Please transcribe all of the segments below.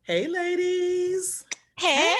Hey, ladies. Hey,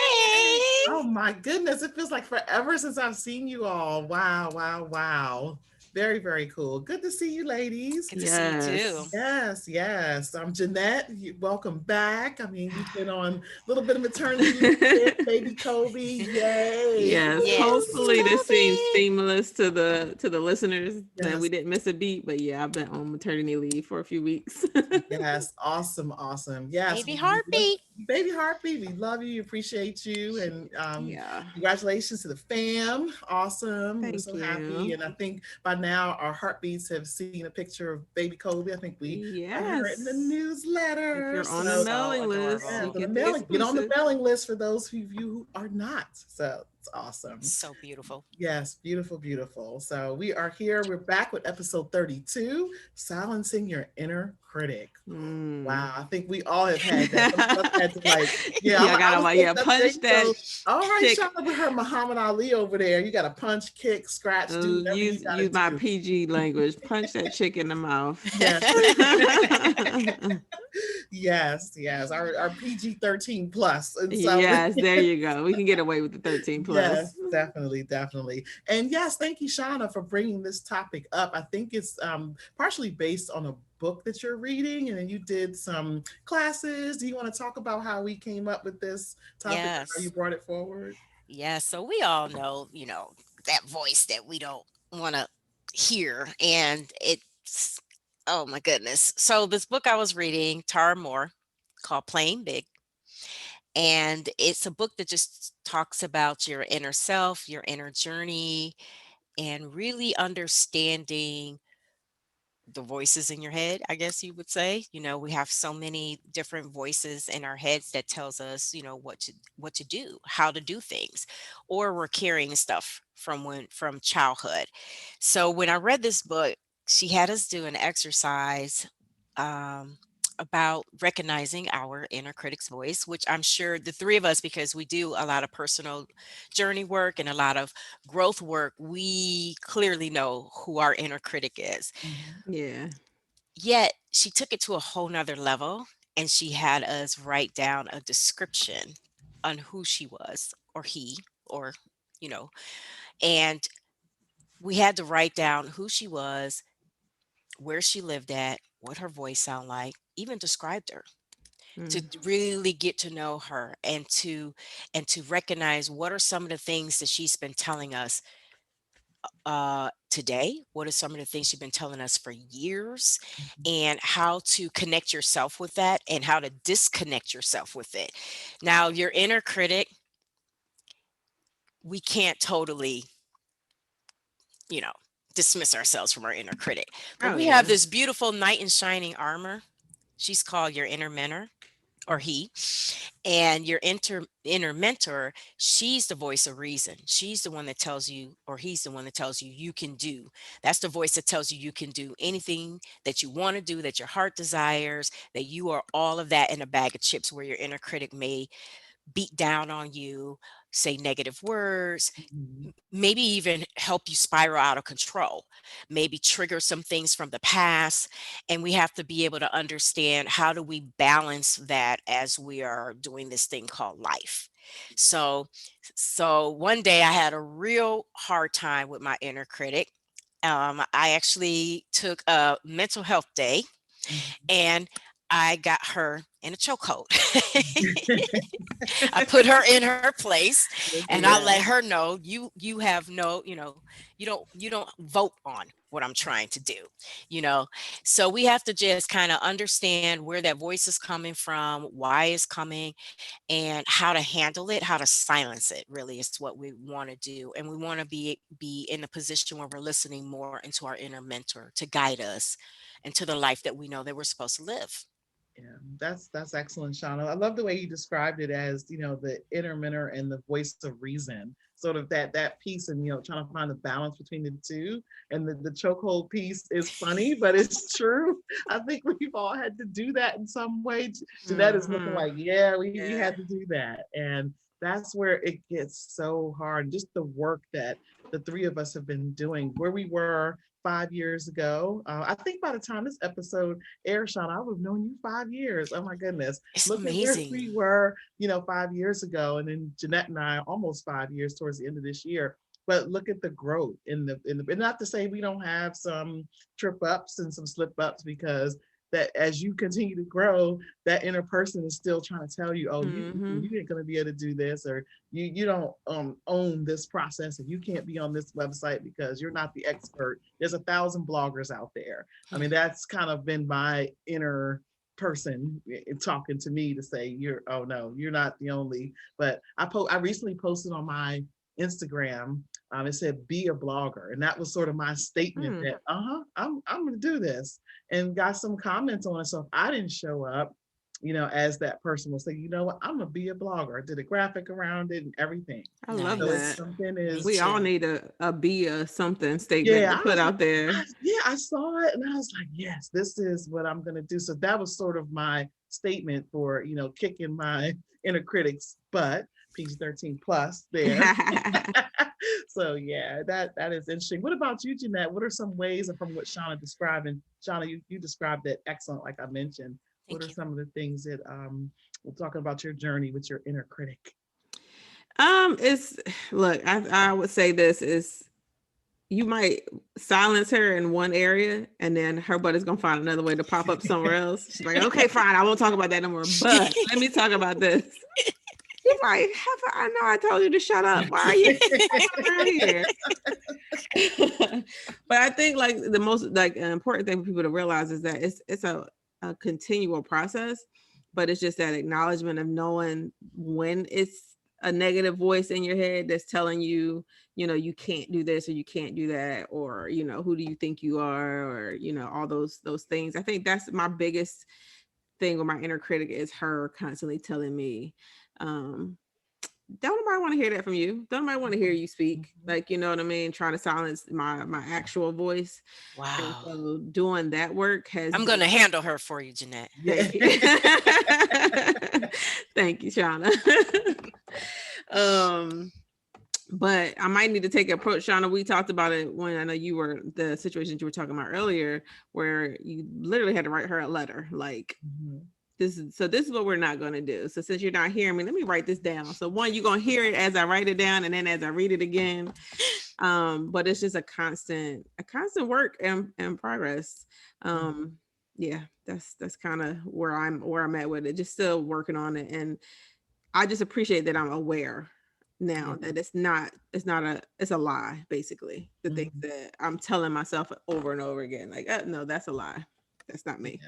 Oh my goodness. It feels like forever since I've seen you all. Wow, wow, wow. Very, very cool. Good to see you, ladies. good to see you too. Yes. Yes, yes. I'm Jeanette. Welcome back. I mean, you've been on a little bit of maternity leave, baby Kobe. Yay. Yes. Yes, Hopefully this seems Kobe. seamless to the listeners that we Yes. didn't miss a beat. But yeah, I've been on maternity leave for a few weeks. Yes, awesome, awesome. Yes, Baby we love heartbeat. baby heartbeat. We love you, appreciate you, and Yeah. congratulations to the fam. Awesome, we're Thank so happy, you. and I think by now our heartbeats have seen a picture of baby Kobe. I think we got her in the Yes. If newsletter. you're on the She's So so mailing list, yeah, you adorable. so the get the mailing, get on the exclusive. mailing list for those of you who are not. So it's awesome. So beautiful. Yes, beautiful, beautiful. So we are here. We're back with episode 32, Silencing Your Inner Critic. Wow, Mm. I think we all have had that. Some of us had to like, yeah, Yeah, I I gotta was like looking yeah, up today. punch that So, all right, chick. Shauna with her Muhammad Ali over there. You got to punch, kick, scratch, do whatever you got to Use my do. PG language. Punch that chick in the mouth. Yes, yes, yes. Our PG-13 plus, and so Yes, there you go. We can get away with the 13 plus. yes, definitely, definitely. And yes, thank you, Shauna, for bringing this topic up. I think it's partially based on a book that you're reading, and then you did some classes. Do you want to talk about how we came up with this topic or how you Yes. brought it forward? Yes. So we all know, that voice that we don't want to hear. And it's, oh my goodness. So this book I was reading, Tara Moore, called Playing Big. And it's a book that just talks about your inner self, your inner journey, and really understanding the voices in your head, I guess you would say. We have so many different voices in our heads that tells us, what to do, how to do things, or we're carrying stuff from childhood. So when I read this book, she had us do an exercise um, about recognizing our inner critic's voice, which I'm sure the three of us, because we do a lot of personal journey work and a lot of growth work, we clearly know who our inner critic is. Mhm. Yeah. Yet she took it to a whole nother level and she had us write down a description on who she was or he or, you know, and we had to write down who she was, where she lived at, what her voice sounded like, even described her to Mm. really get to know her and to recognize what are some of the things that she's been telling us today, what are some of the things she's been telling us for years, and how to connect yourself with that and how to disconnect yourself with it. Now, your inner critic, we can't totally, you know, dismiss ourselves from our inner critic, but Oh we have yeah. this beautiful knight in shining armor. She's called your inner mentor or he. And your inner mentor, she's the voice of reason. She's the one that tells you, or he's the one that tells you, you can do. That's the voice that tells you you can do anything that you want to do, that your heart desires, that you are all of that in a bag of chips, where your inner critic may beat down on you, say negative words, Mhm. maybe even help you spiral out of control, maybe trigger some things from the past. And we have to be able to understand, how do we balance that as we are doing this thing called life. So so one day I had a real hard time with my inner critic. I actually took a mental health day Mhm. and I got her in a chokehold. I put her in her place and I let Yeah. her know, you have no, you don't vote on what I'm trying to do, you know. So we have to just kind of understand where that voice is coming from, why it's coming, and how to handle it, how to silence it really is what we want to do. And we want to be in a position where we're listening more into our inner mentor to guide us into the life that we know that we're supposed to live. Yeah, that's excellent, Shauna. I love the way you described it as, the inner mentor and the voice of reason. Sort of that piece, and trying to find the balance between the two. And the chokehold piece is funny, but it's true. I think we've all had to do that in some way. Jeanette is looking Hmm. like, yeah, we Yeah. had to do that. And that's where it gets so hard. Just the work that the three of us have been doing, where we were 5 years ago. I think by the time this episode airs, Sean, I would have known you 5 years. Oh my goodness. It's Look at where amazing. we were, 5 years ago. And then Jeanette and I almost 5 years towards the end of this year. But look at the growth and not to say we don't have some trip ups and some slip ups, because that as you continue to grow, that inner person is still trying to tell you, oh, you ain't gonna be able to do this, or you don't own this process, and you can't be on this website because you're not the expert. There's 1,000 bloggers out there. I mean, that's kind of been my inner person talking to me to say, oh no, you're not the only. But I recently posted on my Instagram. It said be a blogger, and that was sort of my statement that I'm gonna do this, and got some comments on it. So if I didn't show up, as that person will say, you know what, I'm gonna be a blogger. I did a graphic around it and everything. I love So Nice. it's that. something We all need a be a something statement yeah, to I put was like, out there. I saw it and I was like, yes, this is what I'm gonna do. So that was sort of my statement for, kicking my inner critics butt, PG-13 plus there. So yeah, that is interesting. What about you, Jeanette? What are some ways, and from what Shauna described, and Shauna, you described that excellent, like I mentioned. What Thank are you. some of the things that we're talking about your journey with your inner critic? It's look, I would say this is you might silence her in one area and then her butt is gonna find another way to pop up somewhere else. She's like, okay, fine, I won't talk about that no more. But let me talk about this. You might have I know I told you to shut up. Why are you around here? But I think like the most like important thing for people to realize is that it's a continual process, but it's just that acknowledgement of knowing when it's a negative voice in your head that's telling you, you can't do this or you can't do that, or who do you think you are, or all those things. I think that's my biggest thing with my inner critic is her constantly telling me, don't nobody want to hear that from you. Don't nobody want to hear you speak. Like, you know what I mean? Trying to silence my actual voice. And Wow. so doing that work has I'm been. going to handle her for you, Jeanette. Yeah. Thank you. Thank you, Shauna. But I might need to take an approach, Shauna. We talked about it when I know you were the situations you were talking about earlier, where you literally had to write her a letter. Like, this is what we're not going to do. So since you're not hearing me, let me write this down. So one, you're going to hear it as I write it down, and then as I read it again. But it's just a constant work and progress. Yeah, that's kind of where I'm at with it. Just still working on it, and I just appreciate that I'm aware now that it's a lie, basically. The things that I'm telling myself over and over again, like, no, that's a lie. That's not me.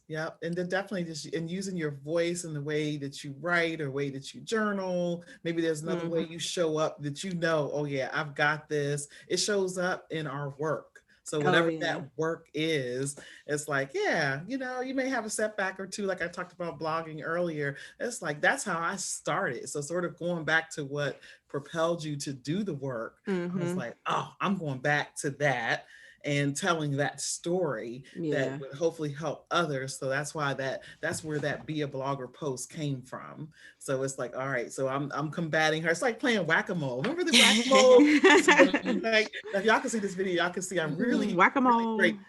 Yeah, and then definitely just using your voice and the way that you write or way that you journal. Maybe there's another way you show up that oh yeah, I've got this. It shows up in our work. So whatever that work is, it's like, yeah, you may have a setback or two, like I talked about blogging earlier. It's like, that's how I started. So sort of going back to what propelled you to do the work, I was like, oh, I'm going back to that and telling that story that would hopefully help others. So that's why that's where that be a blogger post came from. So it's like, all right, so I'm combating her. It's like playing whack-a-mole. Remember the whack-a-mole? Like, if y'all can see this video, y'all can see I'm really whack-a-mole. Really great.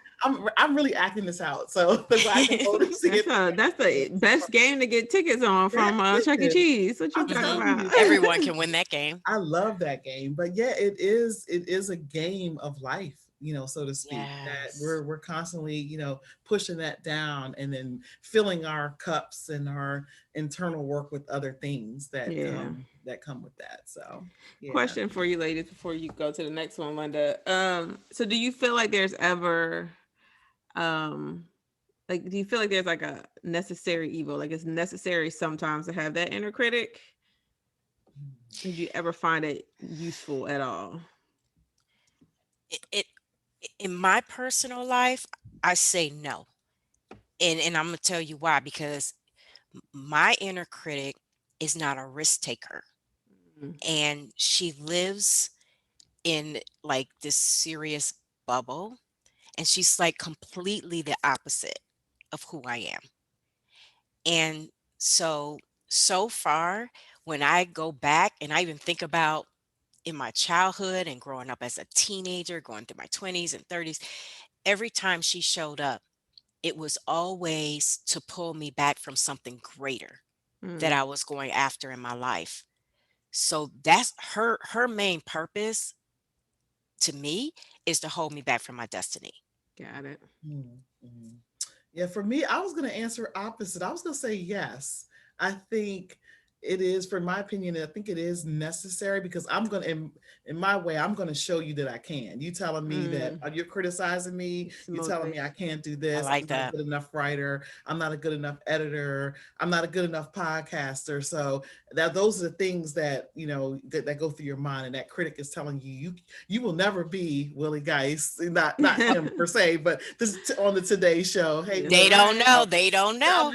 I'm really acting this out. So the whack-a-mole that's the best game to get tickets on from Chuck E. Cheese. What you talking about? Everyone can win that game. I love that game. But yeah, it is a game of life, so to speak, that we're constantly, pushing that down and then filling our cups and our internal work with other things that come with that. So Question for you ladies before you go to the next one, Linda. So do you feel like there's ever like, do you feel like there's like a necessary evil? Like it's necessary sometimes to have that inner critic? Did you ever find it useful at all? It in my personal life, I say no. And I'm going to tell you why, because my inner critic is not a risk taker. And she lives in like this serious bubble, and she's like completely the opposite of who I am. And so far, when I go back and I even think about in my childhood and growing up as a teenager, going through my 20s and 30s, every time she showed up, it was always to pull me back from something greater that Mm, I was going after in my life. So that's her main purpose to me, is to hold me back from my destiny. got it. Mhm. Yeah, for me, I was going to answer opposite. I was going to say yes. I think it is, for my opinion, I think it is necessary because I'm going to, in my way, I'm going to show you that I can. You telling me that Mm, you're criticizing me. it's You telling me I motivation. can't do I this. I'm like not a that. good enough writer. I'm not a good enough editor. I'm not a good enough podcaster. So that those are the things that, that go through your mind. And that critic is telling you, you will never be Willie Geist, not him per se, but this on the Today Show. Hey, That's They Willie. don't right. know. They don't know.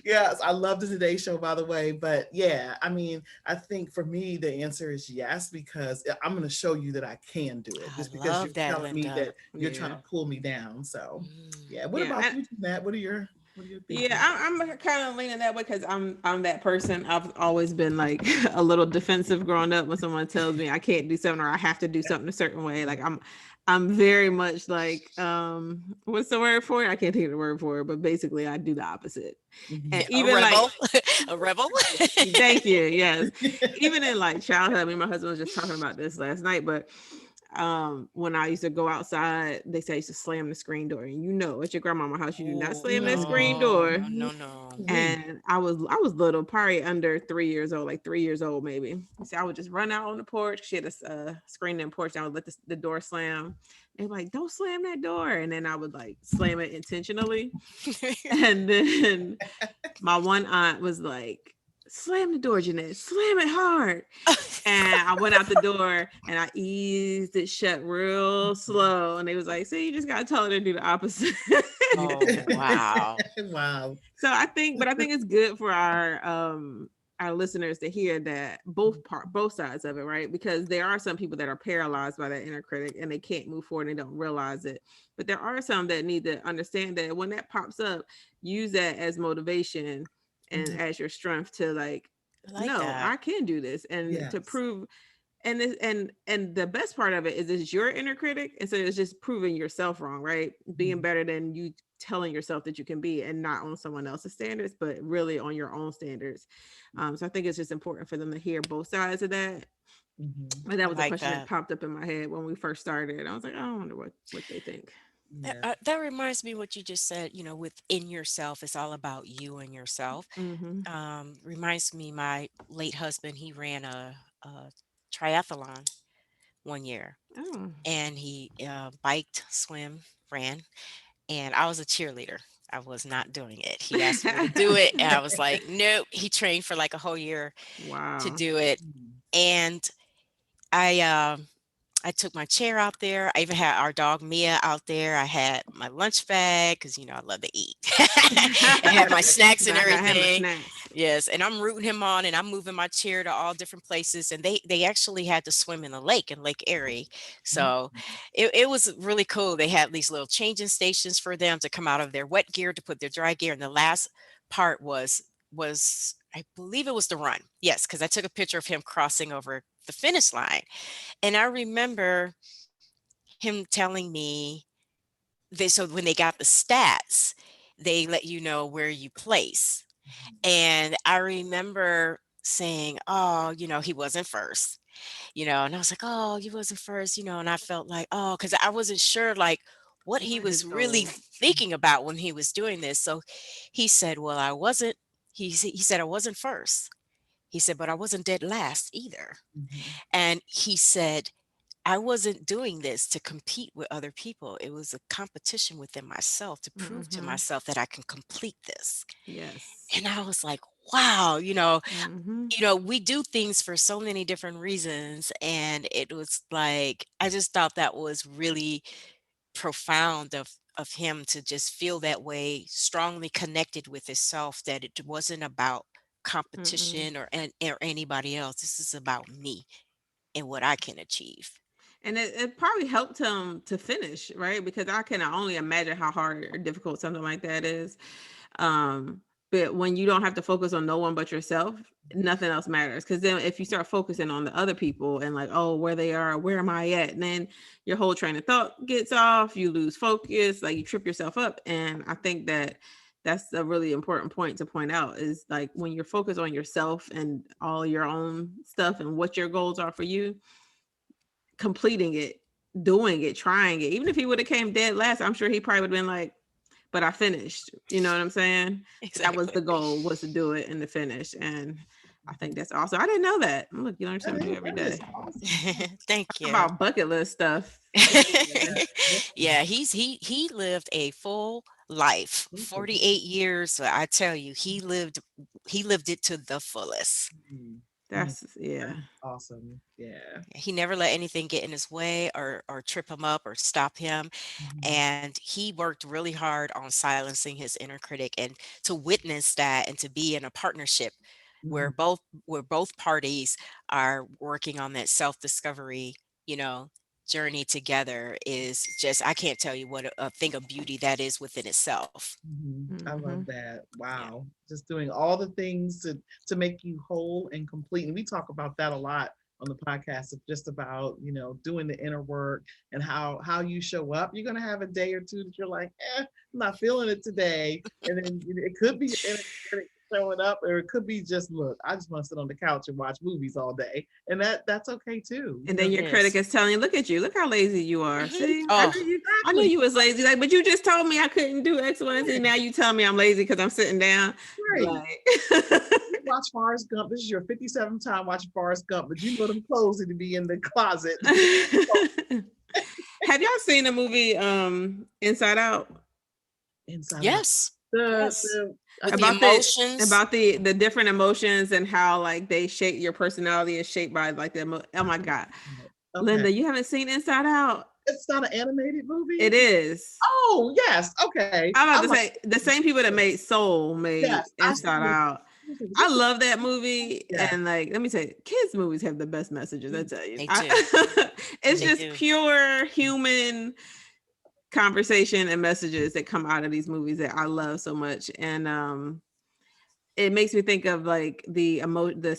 Yes, I love the Today Show, by the way. But yeah, I mean, I think for me, the answer is yes, because I'm going to show you that I can do it I just because you're love that, telling me Linda. that you're trying Yeah. to pull me down. So Mm. yeah. What Yeah. about you, Matt? What are you Yeah, thinking? I'm kind of leaning that way because I'm that person. I've always been like a little defensive growing up when someone tells me I can't do something or I have to do something a certain way. Like I'm very much like what's the word for it? I can't think of the word for it, but basically I do the opposite. And Yeah, a even like rebel. A rebel. thank you, yes. Even in like childhood, I mean my husband was just talking about this last night, but when I used to go outside, they say I used to slam the screen door. And at your grandmama's house, you do not Oh slam that screen no, door. no, no, no. We. And I was little, probably under 3 years old, like 3 years old maybe. So I would just run out on the porch. She had a screen in the porch. And I would let the door slam. They were like, "Don't slam that door," and then I would like slam it intentionally. And then my one aunt was like, "Slam the door, Jeanette. Slam it hard." And I went out the door and I eased it shut real slow. And they was like, "See, you just gotta tell her to do the opposite." Oh wow. Wow. So I think it's good for our listeners to hear that both sides of it, right? Because there are some people that are paralyzed by that inner critic and they can't move forward and they don't realize it. But there are some that need to understand that when that pops up, use that as motivation and Mhm. as your strength to like, I like no, that. I can do this, and to Yes. prove. And the best part of it is it's your inner critic, and so it's just proving yourself wrong, right? Being Mhm. better than you telling yourself that you can be, and not on someone else's standards, but really on your own standards. So I think it's just important for them to hear both sides of that. Mhm. And that I was a like question that that. popped up in my head when we first started. I was like, I wonder what they think. That, Yeah. that reminds me what you just said, within yourself, it's all about you and yourself. Mm-hmm. Reminds me, my late husband, he ran a triathlon one year, Oh. and he biked, swim, ran, and I was a cheerleader. I was not doing it. He asked me to do it, and I was like, nope. He trained for like a whole year to Wow. do it, Mhm. and I took my chair out there. I even had our dog Mia out there. I had my lunch bag because I love to eat. I had my snacks and I got him the everything. snacks. Yes, and I'm rooting him on, and I'm moving my chair to all different places. And they actually had to swim in the lake in Lake Erie, so it was really cool. They had these little changing stations for them to come out of their wet gear to put their dry gear. And the last part was I believe it was the run. Yes, because I took a picture of him crossing over the finish line, and I remember him telling me so when they got the stats, they let you know where you place. And I remember saying, "Oh, he wasn't first," and I was like, "Oh, he wasn't first," and I felt like, oh, because I wasn't sure like what he What his was really goal? thinking about when he was doing this. So he said, "Well, I wasn't." He said, "I wasn't first." He said, "But I wasn't dead last either." Mhm. And he said, I wasn't doing this to compete with other people. It was a competition within myself to prove to Mm-hmm. myself that I can complete this. Yes. And I was like, wow, Mm-hmm. we do things for so many different reasons. And it was like, I just thought that was really profound of him to just feel that way, strongly connected with himself, that it wasn't about Mm-mm. competition or anybody else. This is about me and what I can achieve. And it probably helped him to finish, right? Because I can only imagine how hard or difficult something like that is. Um, but when you don't have to focus on no one but yourself, nothing else matters. Because then if you start focusing on the other people and like, oh, where they are, where am I at, and then your whole train of thought gets off, you lose focus, like you trip yourself up. And I think that that's a really important point to point out, is like when you're focused on yourself and all your own stuff and what your goals are for you, completing it, doing it, trying it. Even if he would have came dead last, I'm sure he probably would have been like, but I finished. You know what I'm saying? That was the Exactly. goal, was to do it and to finish. And I think that's awesome. I didn't know that. Look, you learn something new every That is day. awesome. Thank Talk you. about bucket list stuff. Yeah. Yeah, he lived a full life, 48 years. So I tell you, he lived it to the fullest. Mhm. Mhm. That's yeah. Awesome. Yeah. He never let anything get in his way or trip him up or stop him. Mhm. And he worked really hard on silencing his inner critic, and to witness that and to be in a partnership where Mhm. both parties are working on that self-discovery, you know, journey together is just, I can't tell you what a thing of beauty that is within itself. I love Mhm. that. Yeah. Wow. Just doing all the things to make you whole and complete. And we talk about that a lot on the podcast. It's just about, doing the inner work and how you show up. You're gonna have a day or two that you're like, I'm not feeling it today. And then it could be your inner critic showing up, or it could be just, look, I just want to sit on the couch and watch movies all day. And that's okay too. And then It your critic is. is telling you, look at you, look how lazy you are. Mhm. See, Oh, I knew Exactly. you was lazy. Like, but you just told me I couldn't do X, Y, and Z. Now you tell me I'm lazy because I'm sitting down. Right. Like You watch Forrest Gump. This is your 57th time watching Forrest Gump, but you know them clothes need to be in the closet. have y'all seen the movie Inside Out? Inside out. yes. The Yes. the With the About the emotions. different emotions and how like they shape your personality is shaped by like oh my god. okay. Linda, you haven't seen Inside Out? It's not an animated movie. It is. Oh yes. Okay. I'm about I'm to like, say the same people that made Soul made yes. I Inside was Out. like, I this is love that movie, yeah. and like, let me say, kids' movies have the best messages. I tell you, They do. it's They just do. pure human conversation and messages that come out of these movies that I love so much, and it makes me think of like the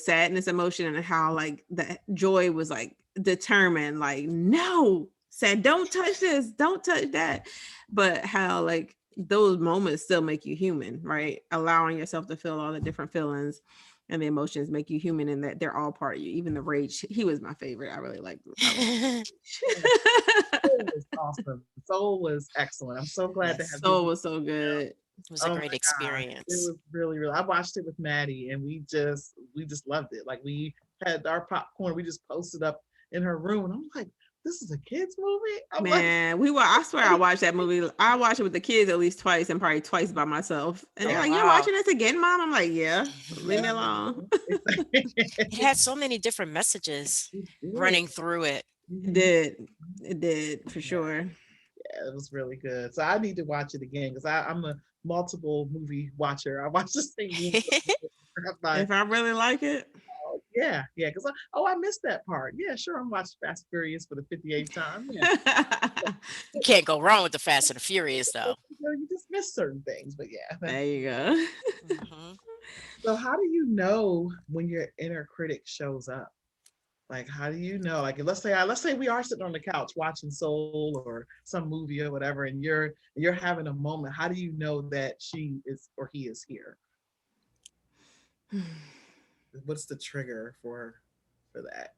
sadness emotion and how like the joy was like determined, like no, said don't touch this, don't touch that, but how like those moments still make you human, right? Allowing yourself to feel all the different feelings and the emotions make you human, and that they're all part of you. Even the rage, he was my favorite. I really like Yeah. Soul was awesome. Soul was excellent. I'm so glad to have Yes. you. Soul was so good. It was a Oh great my gosh. It experience. was really, really. I watched it with Maddie and we just loved it. Like we had our popcorn, we just posted up in her room. And I'm like, this is a kids movie? I'm like, Man, I swear I watched that movie. I watched it with the kids at least twice and probably twice by myself. And they're Oh, like, you're wow. watching this again, Mom? I'm like, yeah, leave me yeah. alone. It had so many different messages It did. running through it. It Mhm. did. It did for Yeah, sure. yeah, it was really good. So I need to watch it again because I'm a multiple movie watcher. I watch the same movie. If I really like it. Yeah, yeah. Because I missed that part. Yeah, sure. I'm watching Fast and Furious for the 58th time. Yeah, You can't go wrong with the Fast and the Furious, though. you just miss certain things. But yeah. There you go. Hmm. So how do you know when your inner critic shows up? Like, how do you know? Like, let's say we are sitting on the couch watching Soul or some movie or whatever, and you're having a moment. How do you know that she is or he is here? What's the trigger for that?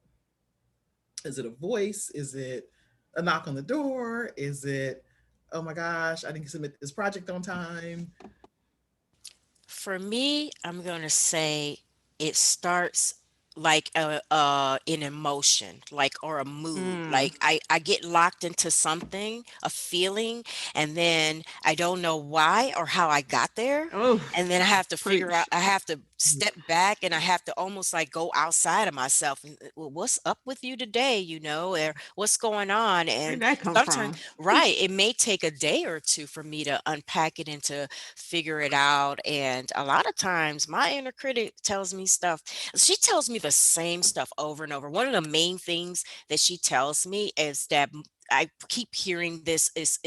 Is it a voice? Is it a knock on the door? Is it, oh my gosh, I didn't submit this project on time? For me, I'm going to say it starts like an emotion, like, or a mood. Mm. Like I get locked into something, a feeling, and then I don't know why or how I got there. Oh, And then I have to figure out, preach. I have to step back and I have to almost like go outside of myself and, well, what's up with you today, or what's going on? Where'd And that come sometimes, from? right, it may take a day or two for me to unpack it and to figure it out. And a lot of times my inner critic tells me stuff. She tells me the same stuff over and over. One of the main things that she tells me is that I keep hearing this is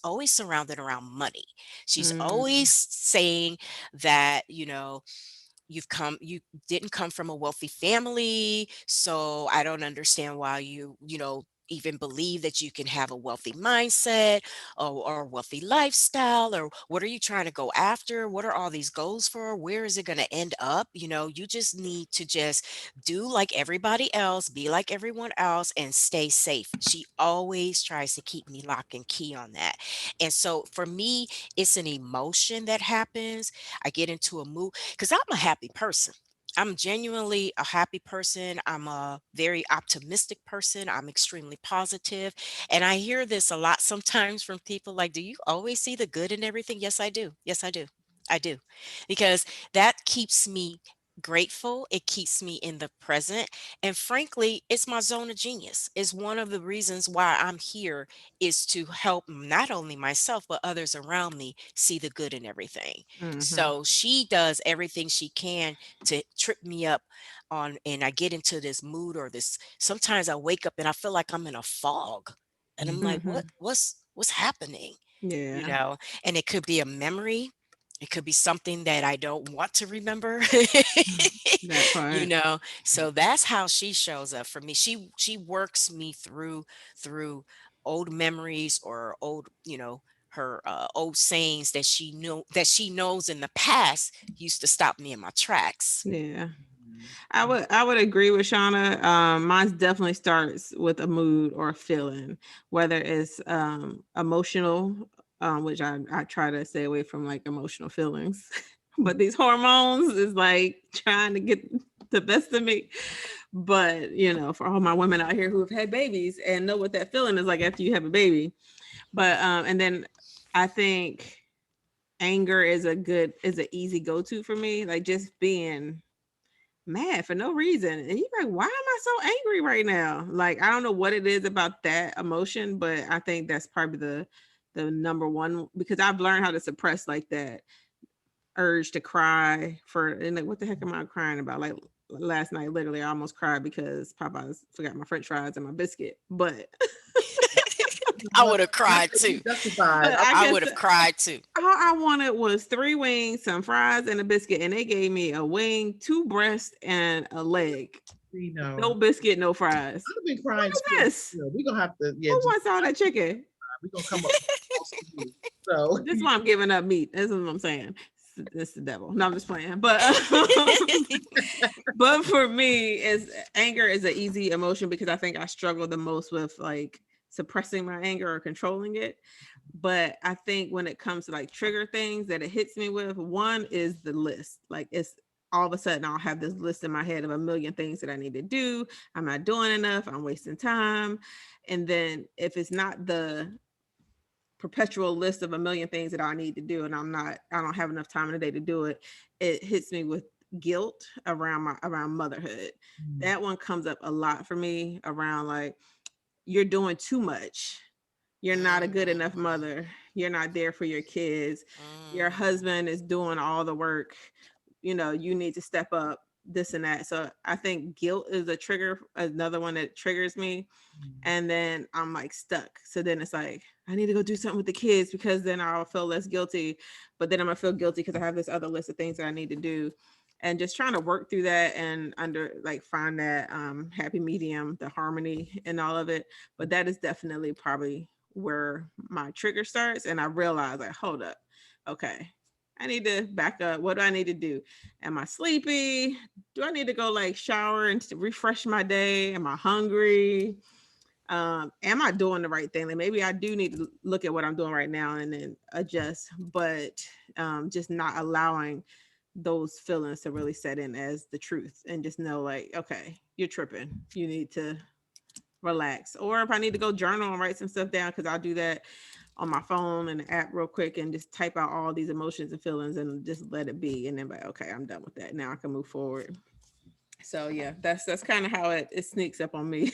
always surrounded around money. She's Mm, always saying that, you didn't come from a wealthy family, so I don't understand why you even believe that you can have a wealthy mindset, or a wealthy lifestyle, or what are you trying to go after, what are all these goals for, where is it going to end up, you just need to just do like everybody else, be like everyone else, and stay safe. She always tries to keep me lock and key on that. And so for me, it's an emotion that happens. I get into a mood because I'm a happy person. I'm genuinely a happy person. I'm a very optimistic person. I'm extremely positive. And I hear this a lot sometimes from people like, do you always see the good in everything? Yes, I do. Yes, I do. I do. Because that keeps me grateful. It keeps me in the present. And frankly, it's my zone of genius. It's one of the reasons why I'm here, is to help not only myself, but others around me see the good in everything. mhm. So she does everything she can to trip me up and I get into this mood, or this, sometimes I wake up and I feel like I'm in a fog. And I'm like, Mhm. what's happening? You Yeah, know, and it could be a memory. It could be something that I don't want to remember. that part. So that's how she shows up for me. She works me through old memories, or old, her old sayings that she knows in the past used to stop me in my tracks. Yeah. Mhm. I would agree with Shauna. Mine definitely starts with a mood or a feeling, whether it's emotional, which I try to stay away from like emotional feelings. But these hormones is like trying to get the best of me. But for all my women out here who have had babies and know what that feeling is like after you have a baby. But and then I think anger is an easy go-to for me. Like just being mad for no reason. And you're like, why am I so angry right now? Like, I don't know what it is about that emotion, but I think that's probably the number one, because I've learned how to suppress like that urge to cry for, and like, what the heck am I crying about? Like last night, literally I almost cried because Popeyes forgot my French fries and my biscuit. But I Well, would have that's cried to be too. justified. but I I guess would have cried too. all I wanted was 3 wings, some fries, and a biscuit, and they gave me a wing, 2 breasts, and a leg. You No know, biscuit, no fries. I've been What crying is too. this? We're gonna have to, yeah, Who just wants all that chicken? we're gonna come up with something else to do. So This is why I'm giving up meat. This is what I'm saying. It's the devil. No, I'm just playing. But but for me, is anger is an easy emotion because I think I struggle the most with like suppressing my anger or controlling it. But I think when it comes to like trigger things that it hits me with, one is the list. Like it's all of a sudden I'll have this list in my head of a million things that I need to do. I'm not doing enough. I'm wasting time. And then if it's not the perpetual list of a million things that I need to do and I don't have enough time in the day to do it, it hits me with guilt around motherhood. That one comes up a lot for me around like you're doing too much. You're not a good enough Mm, mother. You're not there for your kids. Your mm, husband is doing all the work. You need to step up, this and that. So I think guilt is a trigger, another one that triggers me. And then I'm like stuck. So then it's like, I need to go do something with the kids because then I'll feel less guilty. But then I'm gonna feel guilty because I have this other list of things that I need to do. And just trying to work through that and find that happy medium, the harmony and all of it. But that is definitely probably where my trigger starts. And I realize like, hold up, okay, I need to back up. What do I need to do? Am I sleepy? Do I need to go like shower and refresh my day? Am I hungry? Am I doing the right thing? Like maybe I do need to look at what I'm doing right now and then adjust, but just not allowing those feelings to really set in as the truth and just know like, okay, you're tripping. You need to relax. Or if I need to go journal and write some stuff down, because I'll do that on my phone and the app real quick and just type out all these emotions and feelings and just let it be. And then like, okay, I'm done with that. Now I can move forward. So yeah, that's kind of how it sneaks up on me.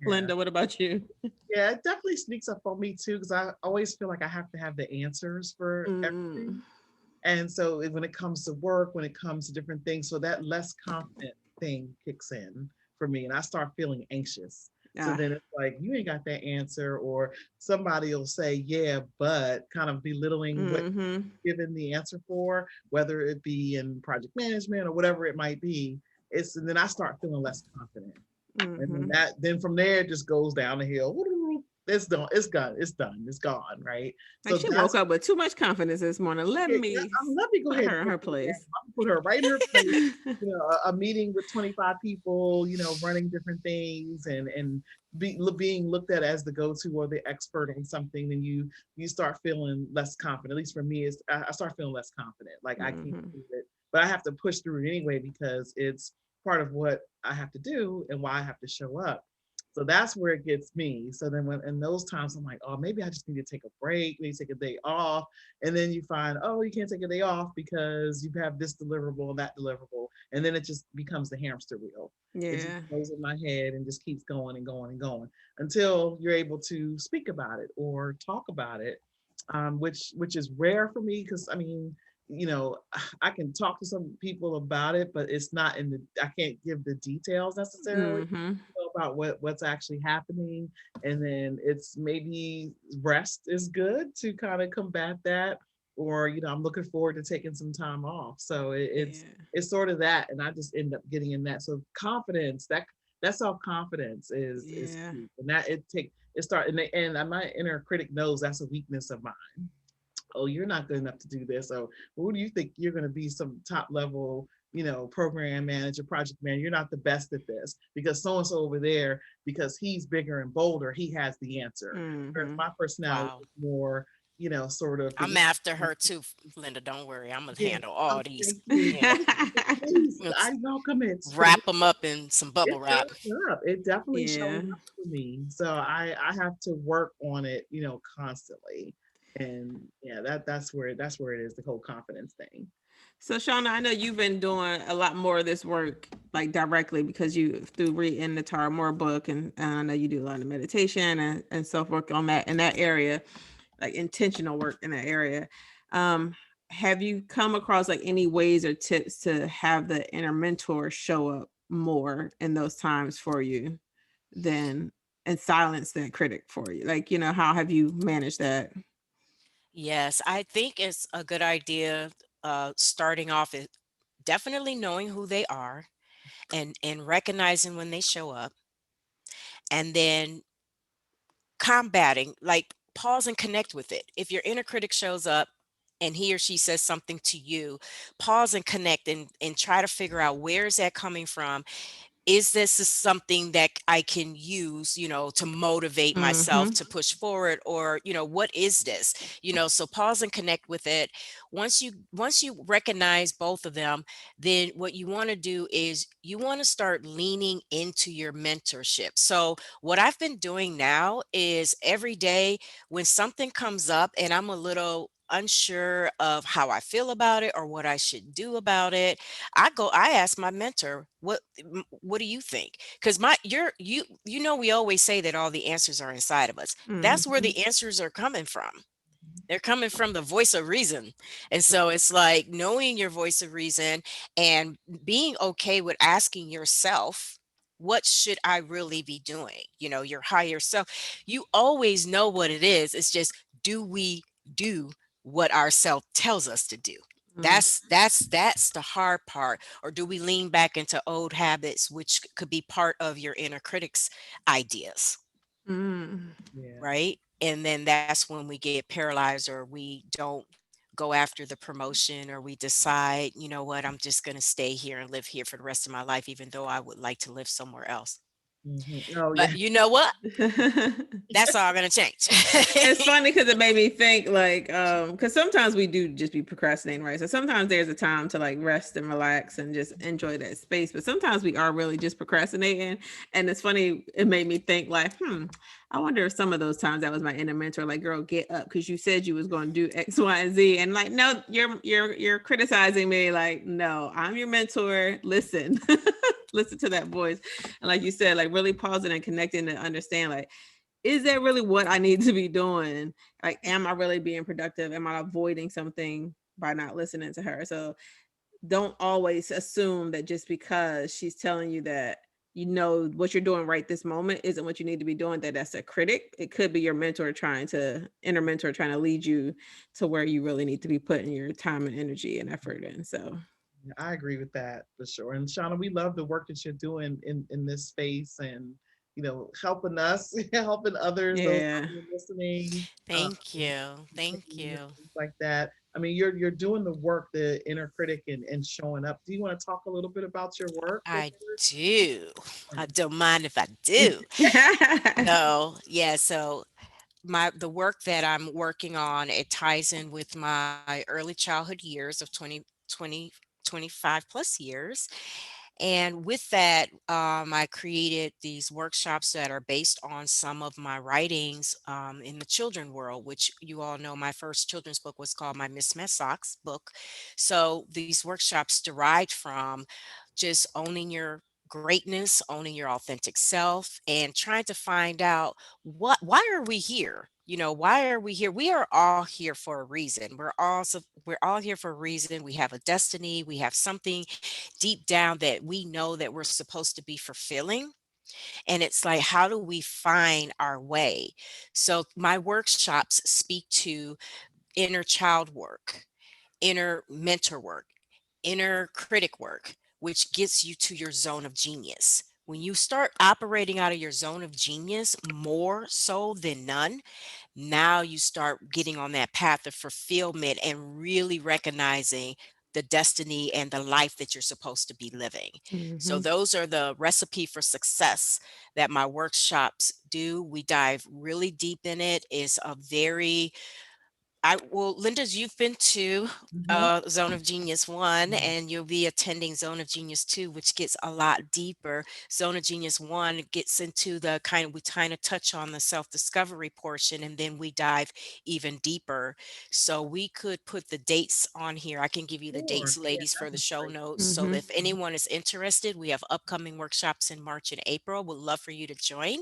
yeah. Linda, what about you? Yeah, it definitely sneaks up on me too because I always feel like I have to have the answers for everything. Mm, And so when it comes to work, when it comes to different things, so that less confident thing kicks in for me and I start feeling anxious. So then it's like, you ain't got that answer, or somebody will say, yeah, but kind of belittling what you're given the answer for, whether it be in project management or whatever it might be. And then I start feeling less confident. And then from there it just goes down the hill. It's done. It's gone. It's done. It's gone. Right. Like, So she woke up with too much confidence this morning. Let me go put ahead her and in her place. put her right in her place. A meeting with 25 people, running different things, and being looked at as the go-to or the expert on something. Then you start feeling less confident. At least for me, I start feeling less confident. Like I can't do it, but I have to push through it anyway because it's part of what I have to do and why I have to show up. So that's where it gets me. So then when in those times I'm like, oh, maybe I just need to take a break, maybe take a day off. And then you find, oh, you can't take a day off because you have this deliverable and that deliverable. And then it just becomes the hamster wheel. Yeah. It just goes in my head and just keeps going and going and going until you're able to speak about it or talk about it, which is rare for me because I can talk to some people about it, but it's not I can't give the details necessarily about what's actually happening. And then it's maybe rest is good to kind of combat that, or I'm looking forward to taking some time off. So it's sort of that, and I just end up getting in that. So confidence, that self-confidence is key. And that and my inner critic knows that's a weakness of mine. Oh, you're not good enough to do this. So who do you think you're going to be, some top level, program manager, project manager? You're not the best at this because so-and-so over there, because he's bigger and bolder, he has the answer. Whereas my personality is more, sort of. I'm after her too, Linda. Don't worry. I'm going to handle all these. Please, I welcome it. Wrap them up in some bubble wrap. It definitely shows up for me. So I have to work on it, constantly. And that's where it is, the whole confidence thing. So Shauna, I know you've been doing a lot more of this work like directly because you through reading the Tara Moore book, and I know you do a lot of meditation and self-work on that in that area, like intentional work in that area. Have you come across like any ways or tips to have the inner mentor show up more in those times for you and silence that critic for you? Like, how have you managed that? Yes, I think it's a good idea starting off is definitely knowing who they are and recognizing when they show up, and then combating, like pause and connect with it. If your inner critic shows up and he or she says something to you, pause and connect and try to figure out where is that coming from. Is this is something that I can use, to motivate myself to push forward, or, what is this? So pause and connect with it. Once you recognize both of them, then what you want to do is you want to start leaning into your mentorship. So what I've been doing now is every day when something comes up and I'm a little unsure of how I feel about it or what I should do about it, I ask my mentor, what do you think? Because we always say that all the answers are inside of us. That's where the answers are coming from. They're coming from the voice of reason. And so it's like knowing your voice of reason and being okay with asking yourself, what should I really be doing? Your higher self. You always know what it is. It's just, do we do what our self tells us to do? That's the hard part. Or do we lean back into old habits, which could be part of your inner critic's ideas? Right? And then that's when we get paralyzed, or we don't go after the promotion, or we decide, you know what, I'm just going to stay here and live here for the rest of my life, even though I would like to live somewhere else. Oh, But you know what? That's all going to change. It's funny because it made me think like, because sometimes we do just be procrastinating, right? So sometimes there's a time to like rest and relax and just enjoy that space. But sometimes we are really just procrastinating. And it's funny, it made me think like, I wonder if some of those times that was my inner mentor, like, girl, get up, because you said you was going to do X, Y, and Z. And like, no, you're criticizing me. Like, no, I'm your mentor. Listen. Listen to that voice. And like you said, like really pausing and connecting to understand, like, is that really what I need to be doing? Like, am I really being productive? Am I avoiding something by not listening to her? So don't always assume that just because she's telling you that, you know what you're doing right this moment isn't what you need to be doing, that's a critic. It could be your mentor trying to inner mentor trying to lead you to where you really need to be putting your time and energy and effort in. So Yeah, I agree with that for sure. And Shauna, we love the work that you're doing in this space and helping us, helping others, those yeah. who are listening, Thank and you. Thank change and you. things like that. I mean, you're doing the work, the inner critic and showing up. Do you want to talk a little bit about your work that I do. you're I don't mind if I do. So, yeah, so the work that I'm working on, it ties in with my early childhood years of 25 plus years. And with that, I created these workshops that are based on some of my writings in the children world, which you all know my first children's book was called my Miss Mess Socks book. So these workshops derived from just owning your greatness, owning your authentic self, and trying to find out why are we here? Why are we here? We are all here for a reason. We're all here for a reason. We have a destiny. We have something deep down that we know that we're supposed to be fulfilling. And it's like, how do we find our way? So my workshops speak to inner child work, inner mentor work, inner critic work, which gets you to your zone of genius. When you start operating out of your zone of genius more so than none, now you start getting on that path of fulfillment and really recognizing the destiny and the life that you're supposed to be living. So Hmm. those are the recipe for success that my workshops do. We dive really deep in it. Is a very Linda's, you've been to doing? Zone of Genius 1, Mhm. and you'll be attending Zone of Genius 2, which gets a lot deeper. Zone of Genius 1 gets into we kind of touch on the self-discovery portion, and then we dive even deeper. So we could put the dates on here. I can give you the Sure. dates, Yeah, ladies, for that the was show great. notes. So Hmm. if anyone is interested, we have upcoming workshops in March and April. Would love for you to join.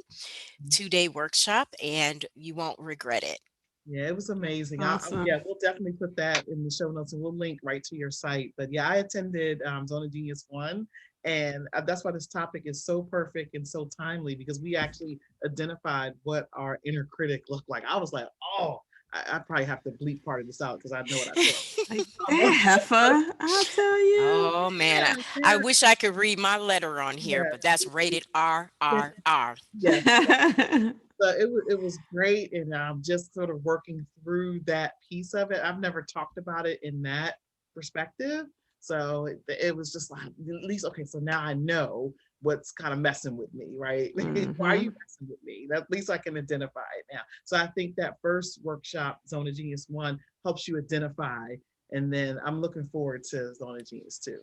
Mhm. 2-day workshop, and you won't regret it. Yeah, it was amazing. Yeah, Awesome. we'll definitely put that in the show notes and we'll link right to your site. But yeah, I attended Zona Genius 1, and that's why this topic is so perfect and so timely because we actually identified what our inner critic looked like. I was like, oh, I probably have to bleep part of this out because I know what I said. Like Um, that heifer, I'll tell you. Oh man, yeah, I yeah, wish I could read my letter on here, yeah, but that's rated R yeah, R R. yes. So it was great, and just sort of working through that piece of it. I've never talked about it in that perspective, so it was just like at least okay. So now I know what's kind of messing with me, right? Why are you Hmm. messing with me? At least I can identify it now. So I think that first workshop, Zona Genius 1, helps you identify, and then I'm looking forward to Zona Genius 2.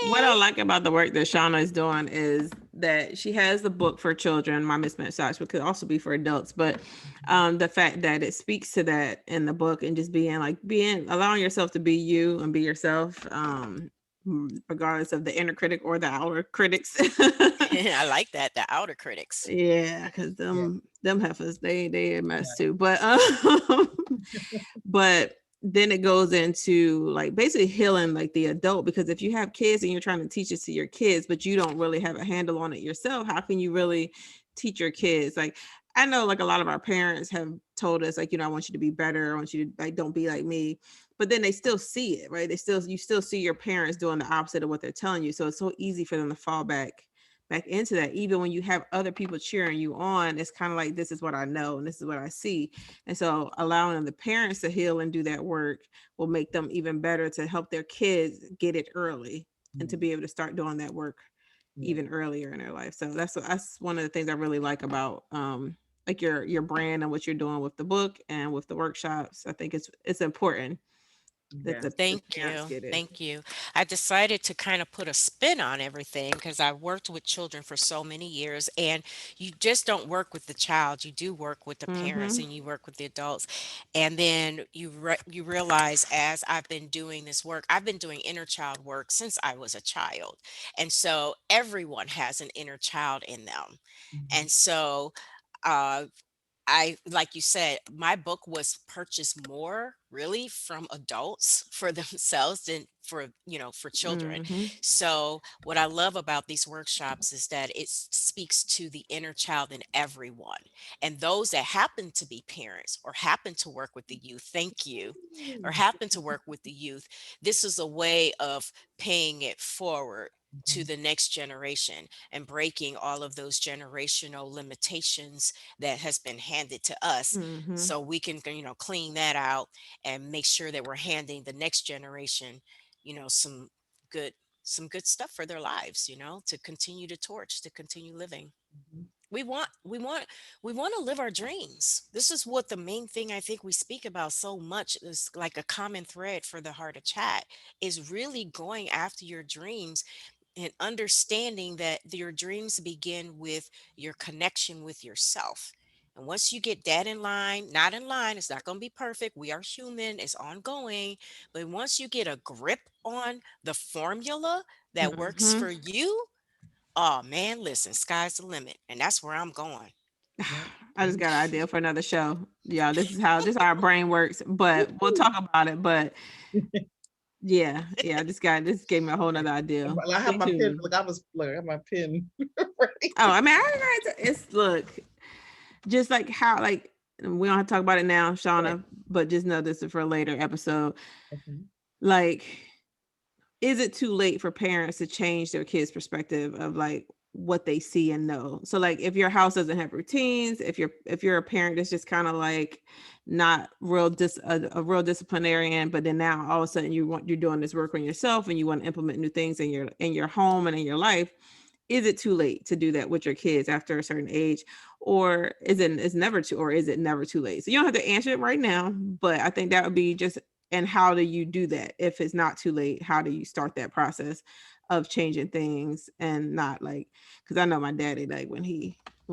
What I Yay! like about the work that Shauna is doing is that she has the book for children, My Mismatched Socks, which could also be for adults. But the fact that it speaks to that in the book and just being allowing yourself to be you and be yourself, regardless of the inner critic or the outer critics. I like that. The outer critics. Yeah, because Yeah, them heifers, they a yeah. mess too. But but then it goes into like basically healing like the adult, because if you have kids and you're trying to teach it to your kids but you don't really have a handle on it yourself, how can you really teach your kids? Like I know like a lot of our parents have told us like, I want you to be better, I want you to like don't be like me, but then they still see it, right? You still see your parents doing the opposite of what they're telling you, so it's so easy for them to fall back into that. Even when you have other people cheering you on, it's kind of like, this is what I know and this is what I see. And so allowing the parents to heal and do that work will make them even better to help their kids get it early and to Mm, be able to start doing that work yeah. even earlier in their life. So that's one of the things I really like about like your brand and what you're doing with the book and with the workshops. I think it's important that Yes. the Thank parents you. get it. Thank you. I decided to kind of put a spin on everything because I worked with children for so many years, and you just don't work with the child. You do work with the parents Mm-hmm. and you work with the adults. And then you realize, as I've been doing this work, I've been doing inner child work since I was a child. And so everyone has an inner child in them. Mhm. And so uh like you said, my book was purchased more really from adults for themselves than for, for children. Mm-hmm. So what I love about these workshops is that it speaks to the inner child in everyone. And those that happen to be parents or happen to work with the youth, thank you, or happen to work with the youth, this is a way of paying it forward to the next generation and breaking all of those generational limitations that has been handed to us, Mm-hmm. so we can, clean that out and make sure that we're handing the next generation, some good some good stuff for their lives, to continue to torch, to continue living. Mhm. We want we want we want to live our dreams. This is what the main thing I think we speak about so much is, like, a common thread for the Heart of Chat is really going after your dreams and understanding that your dreams begin with your connection with yourself. And once you get that in line, not in line, it's not going to be perfect. We are human, it's ongoing. But once you get a grip on the formula that works Mm-hmm. for you, oh man, listen, sky's the limit. And that's where I'm going. Yep. I just got an idea for another show. Yeah, this is how our brain works, but we'll talk about it. But yeah, yeah, this gave me a whole nother idea. Well, I have Stay my pen. tuned. I have my pen ready. Oh, I mean, it's look, just like how like we don't have to talk about it now, Right. Shauna, but just know this is for a later episode. Okay. Like, is it too late for parents to change their kids' perspective of like what they see and know? So like if your house doesn't have routines, if you're a parent that's just kind of like not a real disciplinarian, but then now all of a sudden you're doing this work on yourself and you want to implement new things in your home and in your life, is it too late to do that with your kids after a certain age? Or is it never too late? So you don't have to answer it right now, but I think that would be just, and how do you do that if it's not too late? How do you start that process of changing things and not like, because I know my daddy, like when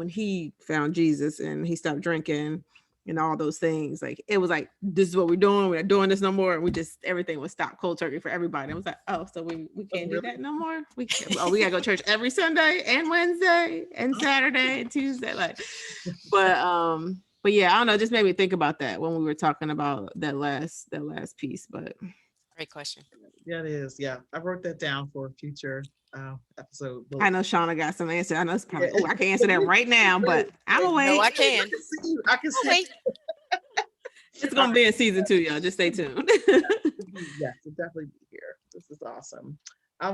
he found Jesus and he stopped drinking and all those things, like it was like, this is what we're doing, we're not doing this no more, and we just, everything was stopped cold turkey for everybody. I was like, oh, so we Oh, can't do really? that no more. We gotta go to church every Sunday and Wednesday and Saturday and Tuesday, like. But yeah, I don't know, it just made me think about that when we were talking about that last piece. But Great question. Yeah, it is. Yeah, I wrote that down for a future episode. I know Shauna got some answer. I know it's Yeah. probably, oh, I can answer that right now, but I'm Wait, gonna No, I wait. I can. can see you. I can Oh, see. wait. It's gonna be in season 2, y'all. Just stay tuned. Yes, it'll definitely be here. This is awesome.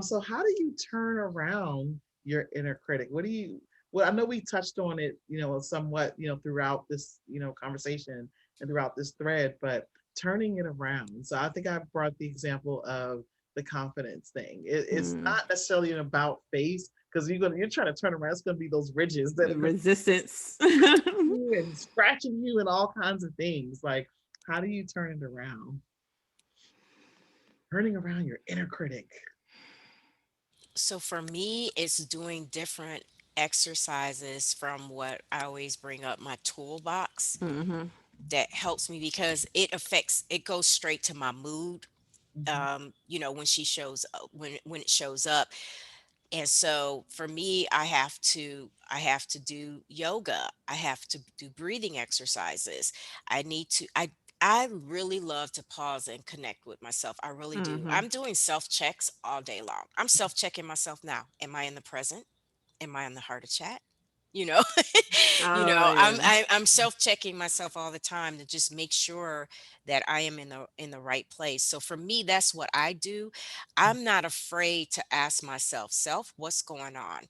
So how do you turn around your inner critic? Well, I know we touched on it, somewhat, throughout this, conversation and throughout this thread, but turning it around. So I think I brought the example of the confidence thing. It's Mm, not necessarily an about face, because you're trying to turn around, it's gonna be those ridges that the are gonna resistance. be you and scratching you and all kinds of things. Like, how do you turn it around? Turning around your inner critic. So for me, it's doing different exercises from what I always bring up, my toolbox, Hmm. that helps me because it goes straight to my mood. Mhm. When she shows up, when it shows up. And so for me, I have to do yoga. I have to do breathing exercises. I really love to pause and connect with myself. I really do. Hmm. I'm doing self checks all day long. I'm self checking myself now. Am I in the present? Am I in the Heart of Chat? You know, Oh I'm yeah. I'm self checking myself all the time to just make sure that I am in the right place. So for me, that's what I do. I'm not afraid to ask myself, self, what's going on?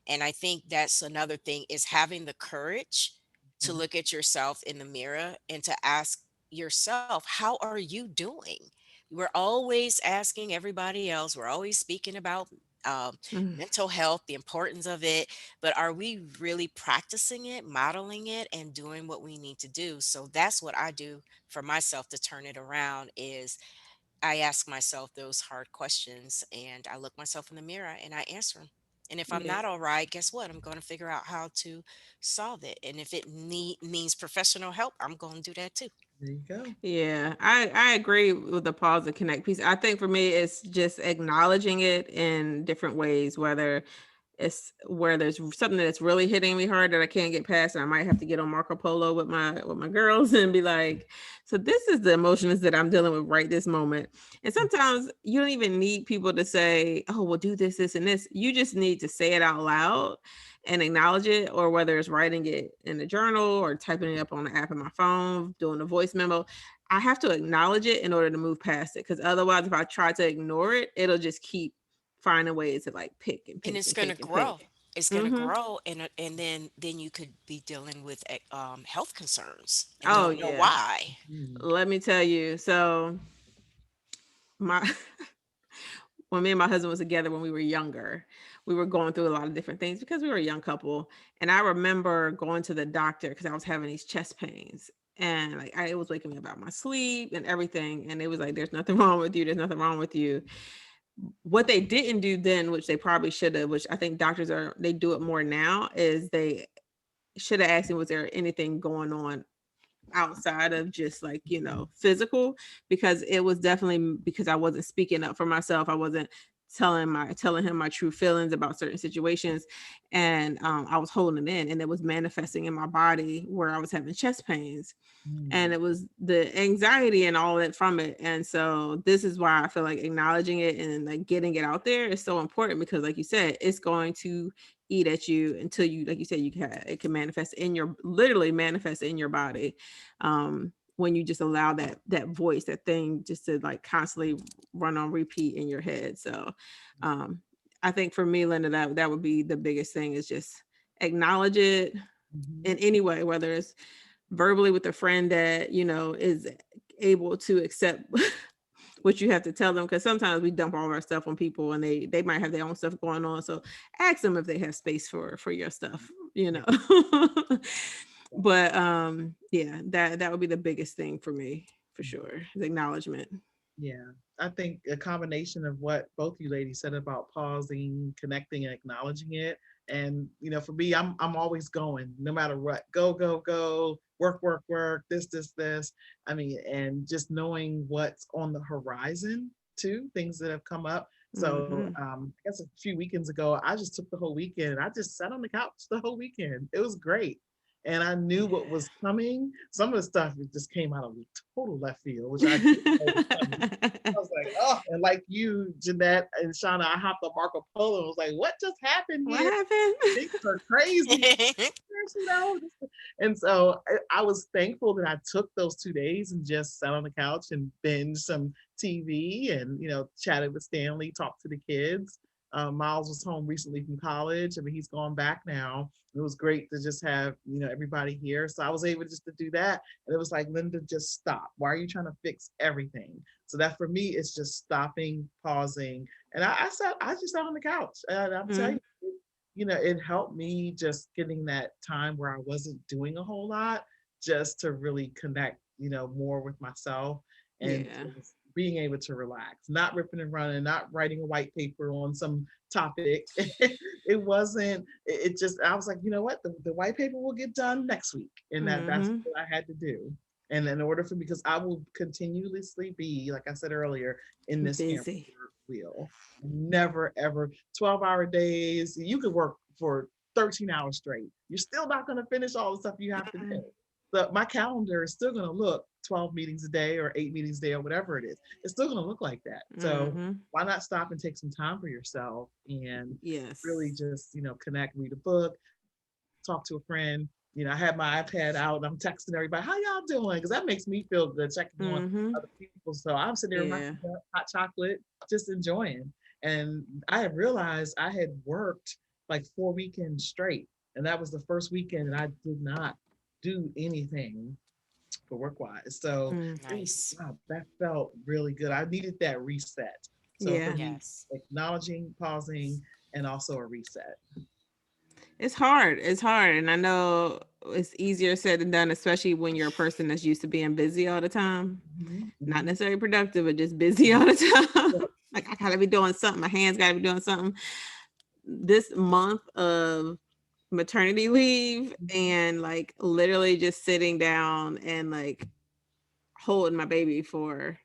And I think that's another thing is having the courage to Mhm. look at yourself in the mirror and to ask yourself, how are you doing? We're always asking everybody else. We're always speaking about um, Mm. mental health, the importance of it, but are we really practicing it, modeling it, and doing what we need to do? So that's what I do for myself to turn it around is I ask myself those hard questions and I look myself in the mirror and I answer them. And if I'm Yeah. not all right, guess what? I'm going to figure out how to solve it. And if it means professional help, I'm going to do that too. There you go. Yeah, I agree with the pause and connect piece. I think for me, it's just acknowledging it in different ways, whether it's where there's something that's really hitting me hard that I can't get past, and I might have to get on Marco Polo with my girls and be like, so this is the emotions that I'm dealing with right this moment. And sometimes you don't even need people to say, oh, well, do this, this, and this. You just need to say it out loud and acknowledge it, or whether it's writing it in a journal or typing it up on the app on my phone, doing a voice memo. I have to acknowledge it in order to move past it, because otherwise, if I try to ignore it, it'll just keep finding ways to like pick and And pick it's and going to pick and pick. grow. It's going to grow, and then you could be dealing with health concerns and Oh don't know yeah. why. Let me tell you. So my when me and my husband was together when we were younger, we were going through a lot of different things because we were a young couple. And I remember going to the doctor because I was having these chest pains. And like it was waking me up out of my sleep and everything. And it was like, there's nothing wrong with you. There's nothing wrong with you. What they didn't do then, which they probably should have, which I think they do it more now, is they should have asked me, was there anything going on outside of just like, physical? Because it was definitely because I wasn't speaking up for myself. I wasn't telling him my true feelings about certain situations. And I was holding it in, and it was manifesting in my body where I was having chest pains. And it was the anxiety and all that from it. And so this is why I feel like acknowledging it and like getting it out there is so important, because like you said, it's going to eat at you until you, like you said, it can literally manifest in your body. When you just allow that voice, that thing just to like constantly run on repeat in your head. So I think for me, Linda, that would be the biggest thing, is just acknowledge it in any way, whether it's verbally with a friend that, is able to accept what you have to tell them. Because sometimes we dump all of our stuff on people, and they might have their own stuff going on. So ask them if they have space for your stuff, But yeah, that would be the biggest thing for me, for sure, is acknowledgement. Yeah, I think a combination of what both you ladies said about pausing, connecting, and acknowledging it. And for me, I'm always going, no matter what. Go, go, go, work, work, work, this. I mean, and just knowing what's on the horizon too, things that have come up. So I guess a few weekends ago, I just took the whole weekend and I just sat on the couch the whole weekend. It was great. And I knew what was coming. Some of the stuff just came out of total left field, which I didn't know was coming. I was like, oh, and like you, Jeanette and Shauna, I hopped on Marco Polo and was like, what just happened What here? happened? Things are crazy. And so I was thankful that I took those 2 days and just sat on the couch and binged some TV and, chatted with Stanley, talked to the kids. Miles was home recently from college. I mean, he's gone back now. It was great to just have, everybody here. So I was able just to do that. And it was like, Linda, just stop. Why are you trying to fix everything? So that for me, it's just stopping, pausing. And I just sat on the couch. And I'm telling you, it helped me just getting that time where I wasn't doing a whole lot, just to really connect, more with myself and just being able to relax, not ripping and running, not writing a white paper on some topic. It wasn't, it just, I was like, you know what, the white paper will get done next week. And that's what I had to do. And in order for, because I will continuously be, like I said earlier, in this hamster wheel. Never, ever, 12-hour days. You could work for 13 hours straight. You're still not going to finish all the stuff you have to do. But my calendar is still going to look 12 meetings a day or 8 meetings a day or whatever it is. It's still going to look like that. So why not stop and take some time for yourself and really just, connect, read a book, talk to a friend. I had my iPad out and I'm texting everybody, how y'all doing? Because that makes me feel good, checking on other people. So I'm sitting there with my hot chocolate, just enjoying. And I had realized I had worked like 4 weekends straight. And that was the first weekend that I did not do anything for work-wise. So Nice. Wow, that felt really good. I needed that reset. So for me, acknowledging, pausing, and also a reset. It's hard. And I know it's easier said than done, especially when you're a person that's used to being busy all the time. Not necessarily productive, but just busy all the time. Like I gotta be doing something. My hands gotta be doing something. This month of maternity leave and like literally just sitting down and like holding my baby for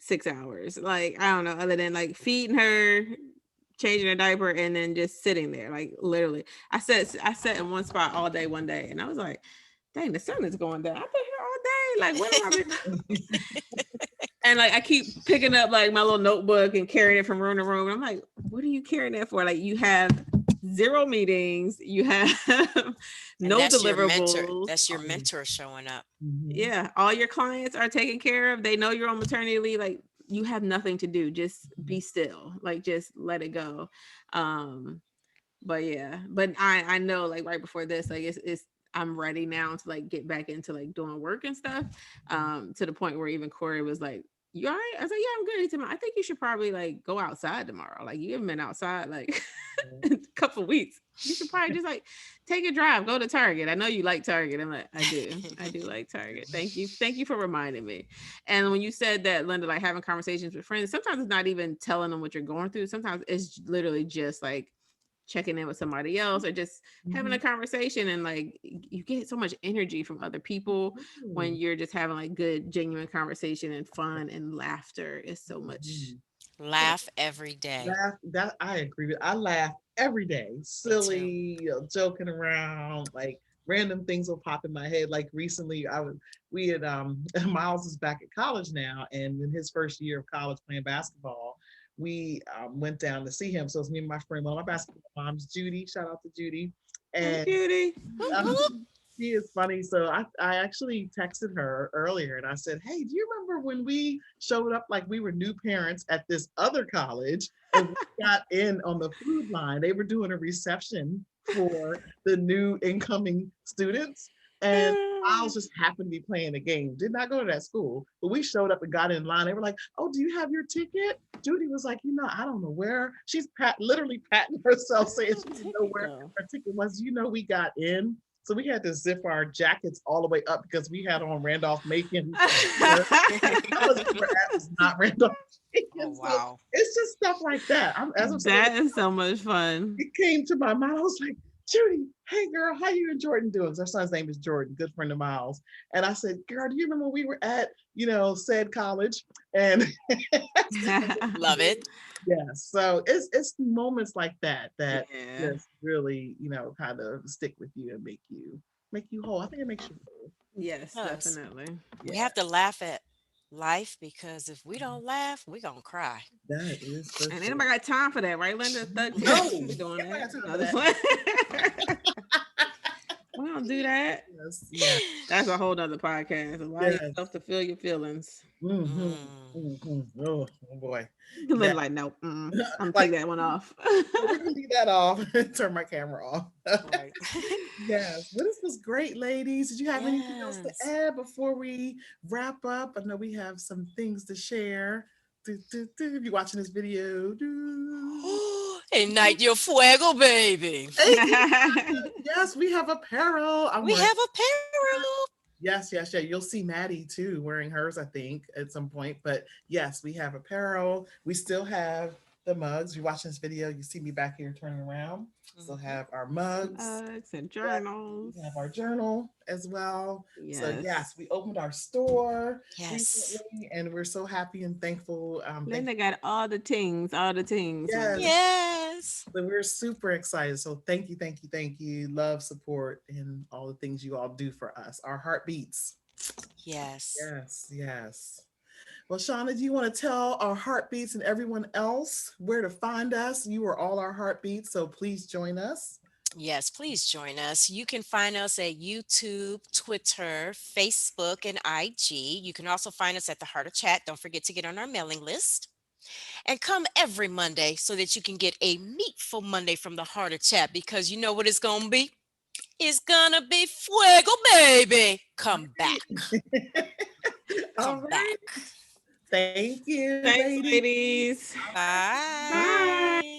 6 hours. Like, I don't know, other than like feeding her, changing a diaper and then just sitting there, like literally. I sat in one spot all day one day, and I was like, dang, the sun is going down. I've been here all day. Like, what am I been? And like I keep picking up like my little notebook and carrying it from room to room. And I'm like, what are you carrying that for? Like, you have 0 meetings, you have no deliverables. That's your mentor showing up. Yeah, all your clients are taken care of. They know you're on maternity leave. Like, you have nothing to do. Just be still. Like, just let it go. But yeah, but I know like right before this, like it's I'm ready now to like get back into like doing work and stuff. To the point where even Corey was like, you all right? I was like, yeah, I'm good. He said, I think you should probably like go outside tomorrow. Like, you haven't been outside like a couple of weeks. You should probably just like take a drive, go to Target. I know you like Target. I'm like, I do like Target. Thank you for reminding me. And when you said that, Linda, like having conversations with friends, sometimes it's not even telling them what you're going through. Sometimes it's literally just like checking in with somebody else or just having a conversation, and like you get so much energy from other people when you're just having like good genuine conversation and fun and laughter. Is so much. Laugh every day. That I agree with. I laugh every day, silly, joking around, like random things will pop in my head. Like recently we had Miles is back at college now, and in his first year of college playing basketball, we went down to see him. So it's me and my friend, one of my basketball moms, Judy. Shout out to Judy. And Judy. She is funny. So I actually texted her earlier and I said, hey, do you remember when we showed up like we were new parents at this other college and we got in on the food line? They were doing a reception for the new incoming students. And Miles just happened to be playing a game. Did not go to that school, but we showed up and got in line. They were like, oh, do you have your ticket? Judy was like, I don't know where. She's literally patting herself, saying she didn't know where her ticket was. We got in. So we had to zip our jackets all the way up because we had on Randolph-Macon. Was not Randolph-Macon. Wow. So it's just stuff like that. That is so much fun. It came to my mind. I was like, Judy, hey girl, how you and Jordan doing? Our son's name is Jordan, good friend of Miles. And I said, girl, do you remember when we were at, said college? And love it. Yeah. So it's moments like that just really, kind of stick with you and make you whole. I think it makes you whole. Yes, definitely. We have to laugh at life, because if we don't laugh, we're gonna cry. That is for and sure. anybody got time for that, right, Linda? No, we doing that. We don't do that. Yes. That's a whole nother podcast. Allow yourself to feel your feelings. Oh boy. Linda like, nope. I'm gonna take that one off. We're gonna leave that off. Turn my camera off. Right. Yes. Well, this was great, ladies. Did you have anything else to add before we wrap up? I know we have some things to share. If you're watching this video, Ignite your fuego, baby. Yes, we have apparel. We have apparel. Yes. You'll see Maddie too wearing hers, I think, at some point. But yes, we have apparel. We still have the mugs. If you're watching this video, you see me back here turning around. Still have our mugs and journals. We have our journal as well. Yes. So yes, we opened our store recently, and we're so happy and thankful. Linda got all the things. Yes. So we're super excited. So thank you. Love, support, and all the things you all do for us. Our heartbeats. Yes. Well, Shauna, do you want to tell our heartbeats and everyone else where to find us? You are all our heartbeats, so please join us. Yes, please join us. You can find us at YouTube, Twitter, Facebook, and IG. You can also find us at the Heart of Chat. Don't forget to get on our mailing list. And come every Monday so that you can get a Meatful Monday from the Heart of Chat, because you know what it's going to be? It's going to be fuego, baby. Come back. Come back. Thank you. Thanks, ladies. Bye.